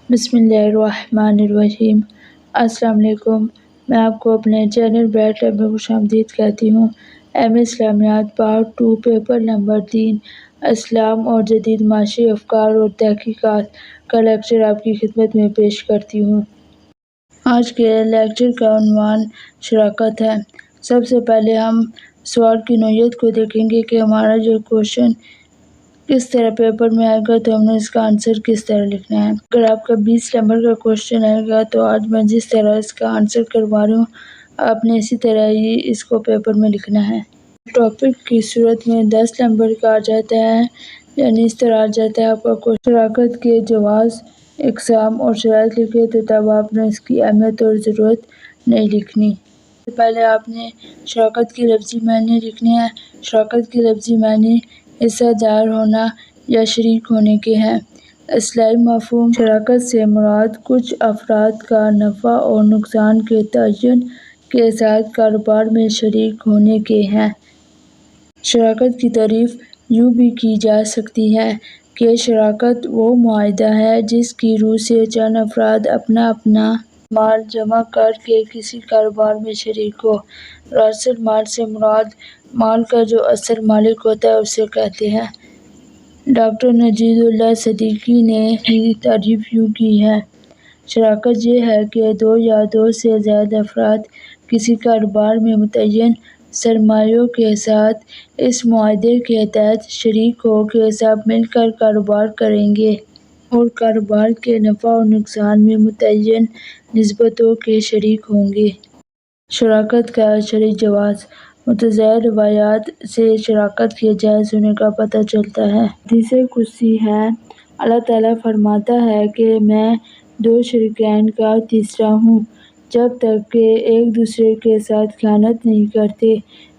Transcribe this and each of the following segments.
بسم اللہ الرحمن الرحیم۔ السلام علیکم۔ میں آپ کو اپنے چینل برائٹ لیب میں خوش آمدید کہتی ہوں۔ ایم اے اسلامیات پارٹ 2 پیپر نمبر 3 اسلام اور جدید معاشی افکار اور تحقیقات کا لیکچر آپ کی خدمت میں پیش کرتی ہوں۔ آج کے لیکچر کا عنوان شراکت ہے۔ سب سے پہلے ہم سوال کی نوعیت کو دیکھیں گے کہ ہمارا جو کوشچن کس طرح پیپر میں آئے گا تو ہم نے اس کا آنسر کس طرح لکھنا ہے۔ اگر آپ کا 20 نمبر کا کوشچن آئے گا تو آج میں جس طرح اس کا آنسر کروا رہی ہوں آپ نے اسی طرح ہی اس کو پیپر میں لکھنا ہے۔ ٹاپک کی صورت میں 10 نمبر کا آ جاتا ہے، یعنی اس طرح آ جاتا ہے آپ کا کوشچن شراکت کے جواز، اقسام اور شرائط لکھے تو تب آپ نے اس کی اہمیت اور ضرورت نہیں لکھنی۔ سب سے پہلے آپ نے شراکت کی لفظی معنی لکھنے ہیں۔ شراکت کی لفظی معنی حصہ دار ہونا یا شریک ہونے کے ہیں۔ اصطلاحی مفہوم شراکت سے مراد کچھ افراد کا نفع اور نقصان کے تعین کے ساتھ کاروبار میں شریک ہونے کے ہیں۔ شراکت کی تعریف یوں بھی کی جا سکتی ہے کہ شراکت وہ معاہدہ ہے جس کی روح سے چند افراد اپنا مال جمع کر کے کسی کاروبار میں شریک ہو۔ راس المال سے مراد مال کا جو اصل مالک ہوتا ہے اسے کہتے ہیں۔ ڈاکٹر نجیب اللہ صدیقی نے کی تعریف یوں کی ہے: شراکت یہ ہے کہ دو یا دو سے زیادہ افراد کسی کاروبار میں متعین سرمایوں کے ساتھ اس معاہدے کے تحت شریک ہو کے سب مل کر کاروبار کریں گے اور کاروبار کے نفع و نقصان میں متعین نسبتوں کے شریک ہوں گے۔ شراکت کا شرعی جواز: متعدد روایات سے شراکت کے جائز ہونے کا پتہ چلتا ہے۔ حدیث قدسی ہے: اللہ تعالیٰ فرماتا ہے کہ میں دو شریکین کا تیسرا ہوں جب تک کہ ایک دوسرے کے ساتھ خیانت نہیں کرتے،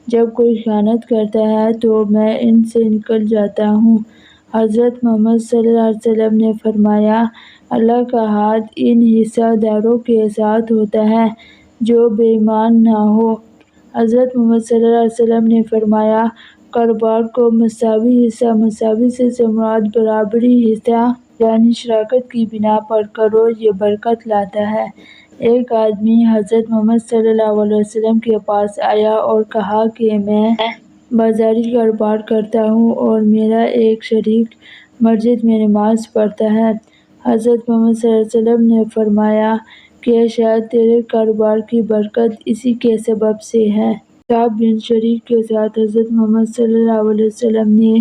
جب کوئی خیانت کرتا ہے تو میں ان سے نکل جاتا ہوں۔ حضرت محمد صلی اللہ علیہ وسلم نے فرمایا: اللہ کا ہاتھ ان حصہ داروں کے ساتھ ہوتا ہے جو بے ایمان نہ ہوں۔ حضرت محمد صلی اللہ علیہ وسلم نے فرمایا: کاروبار کو مساوی حصہ، مساوی سے مراد برابری حصہ یعنی شراکت کی بنا پر کرو، یہ برکت لاتا ہے۔ ایک آدمی حضرت محمد صلی اللہ علیہ وسلم کے پاس آیا اور کہا کہ میں بازاری کاروبار کرتا ہوں اور میرا ایک شریک مسجد میں نماز پڑھتا ہے۔ حضرت محمد صلی اللہ علیہ وسلم نے فرمایا کہ شاید تیرے کاروبار کی برکت اسی کے سبب سے ہے۔ کعب بن شریک کے ساتھ حضرت محمد صلی اللہ علیہ وسلم نے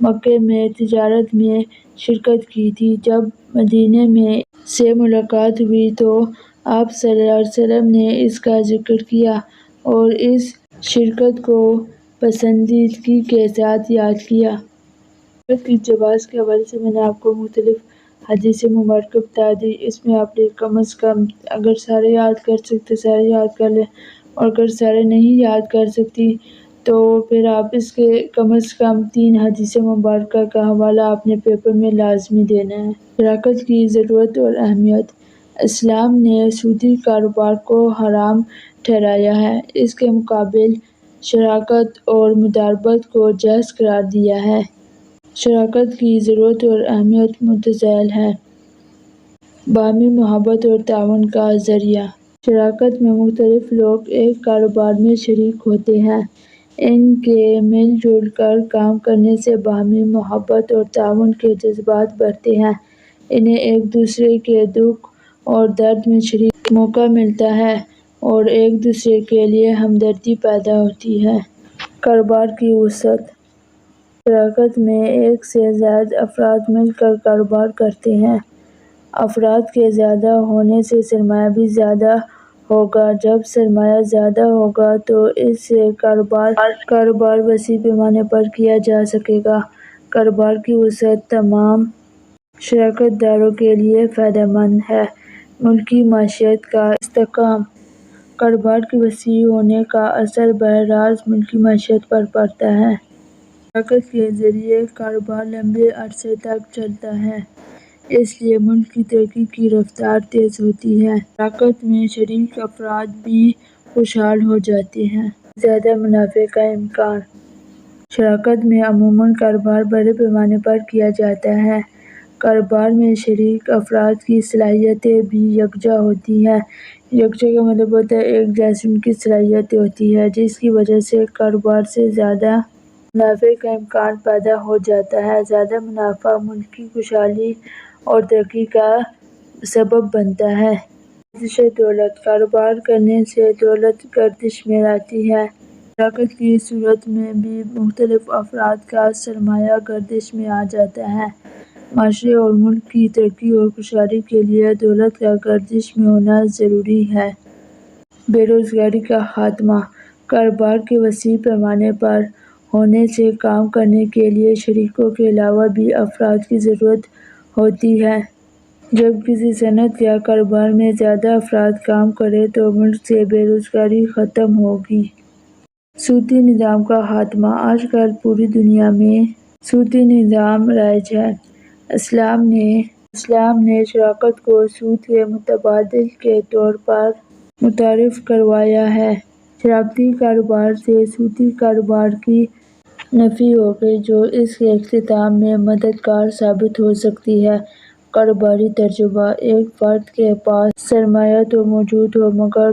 مکہ میں تجارت میں شرکت کی تھی۔ جب مدینے میں سے ملاقات ہوئی تو آپ صلی اللہ علیہ وسلم نے اس کا ذکر کیا اور اس شرکت کو پسندیدگی کے ساتھ یاد کیا۔ شراکت کے جواز کے حوالے سے میں نے آپ کو مختلف حدیث مبارکہ بتا دی۔ اس میں آپ نے کم از کم اگر سارے یاد کر سکتے سارے یاد کر لیں اور اگر سارے نہیں یاد کر سکتی تو پھر آپ اس کے کم از کم 3 حدیث مبارکہ کا حوالہ آپ نے پیپر میں لازمی دینا ہے۔ شراکت کی ضرورت اور اہمیت: اسلام نے سودی کاروبار کو حرام ٹھہرایا ہے، اس کے مقابل شراکت اور مضاربت کو جائز قرار دیا ہے۔ شراکت کی ضرورت اور اہمیت متزلزل ہے۔ باہمی محبت اور تعاون کا ذریعہ: شراکت میں مختلف لوگ ایک کاروبار میں شریک ہوتے ہیں۔ ان کے مل جل کر کام کرنے سے باہمی محبت اور تعاون کے جذبات بڑھتے ہیں۔ انہیں ایک دوسرے کے دکھ اور درد میں شریک موقع ملتا ہے اور ایک دوسرے کے لیے ہمدردی پیدا ہوتی ہے۔ کاروبار کی وسعت: شراکت میں ایک سے زائد افراد مل کر کاروبار کرتے ہیں۔ افراد کے زیادہ ہونے سے سرمایہ بھی زیادہ ہوگا۔ جب سرمایہ زیادہ ہوگا تو اس سے کاروبار وسیع پیمانے پر کیا جا سکے گا۔ کاروبار کی وسعت تمام شراکت داروں کے لیے فائدہ مند ہے۔ ملکی معیشت کا استحکام: کاروبار کے وسیع ہونے کا اثر براہ راست ملکی معیشت پر پڑتا ہے۔ شراکت کے ذریعے کاروبار لمبے عرصے تک چلتا ہے، اس لیے ملک کی ترقی کی رفتار تیز ہوتی ہے۔ شراکت میں شریک افراد بھی خوشحال ہو جاتے ہیں۔ زیادہ منافع کا امکان: شراکت میں عموماً کاروبار بڑے پیمانے پر کیا جاتا ہے۔ کاروبار میں شریک افراد کی صلاحیتیں بھی یکجا ہوتی ہیں۔ یکجا کا مطلب ہوتا ہے ایک جیسی ان کی صلاحیتیں ہوتی ہیں، جس کی وجہ سے کاروبار سے زیادہ منافع کا امکان پیدا ہو جاتا ہے۔ زیادہ منافع ملک کی خوشحالی اور ترقی کا سبب بنتا ہے۔ گردش دولت: کاروبار کرنے سے دولت گردش میں آتی ہے۔ شراکت کی صورت میں بھی مختلف افراد کا سرمایہ گردش میں آ جاتا ہے۔ معاشرے اور ملک کی ترقی اور خوشحالی کے لیے دولت کا گردش میں ہونا ضروری ہے۔ بے روزگاری کا خاتمہ: کاروبار کے وسیع پیمانے پر ہونے سے کام کرنے کے لیے شریکوں کے علاوہ بھی افراد کی ضرورت ہوتی ہے۔ جب کسی صنعت یا کاروبار میں زیادہ افراد کام کریں تو ملک سے بے روزگاری ختم ہوگی۔ سودی نظام کا خاتمہ: آج کل پوری دنیا میں سودی نظام رائج ہے۔ اسلام نے شراکت کو سود کے متبادل کے طور پر متعارف کروایا ہے۔ شراکتی کاروبار سے سودی کاروبار کی نفی ہو گئی، جو اس کے اختتام میں مددگار ثابت ہو سکتی ہے۔ کاروباری تجربہ: ایک فرد کے پاس سرمایہ تو موجود ہو مگر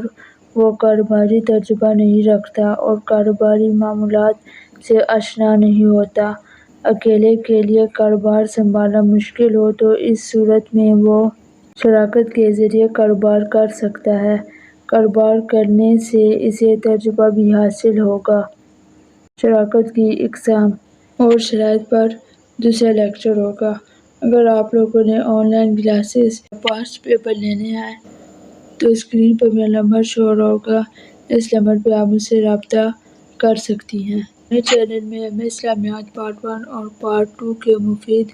وہ کاروباری تجربہ نہیں رکھتا اور کاروباری معاملات سے آشنا نہیں ہوتا۔ اکیلے کے لیے کاروبار سنبھالنا مشکل ہو تو اس صورت میں وہ شراکت کے ذریعے کاروبار کر سکتا ہے۔ کاروبار کرنے سے اسے تجربہ بھی حاصل ہوگا۔ شراکت کی اقسام اور شرائط پر دوسرا لیکچر ہوگا۔ اگر آپ لوگوں نے آن لائن کلاسز یا پاسٹ پیپر لینے ہیں تو اسکرین پر میرا نمبر شو ہو رہا ہوگا، اس نمبر پہ آپ مجھ سے رابطہ کر سکتی ہیں۔ میرے چینل میں اسلامیات پارٹ 1 اور پارٹ 2 کے مفید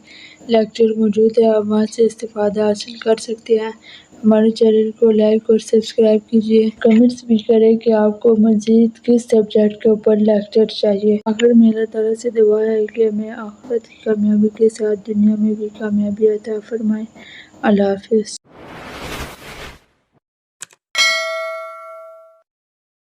لیکچر موجود ہیں، آپ وہاں سے استفادہ حاصل کر سکتے ہیں۔ ہمارے چینل کو لائک اور سبسکرائب کیجیے۔ کمنٹس بھی کریں کہ آپ کو مزید کس سبجیکٹ کے اوپر لیکچر چاہیے۔ آخر میں اللہ تعالیٰ سے دعا ہے کہ ہمیں آخرت کی کامیابی کے ساتھ دنیا میں بھی کامیابی عطا فرمائے۔ اللہ حافظ۔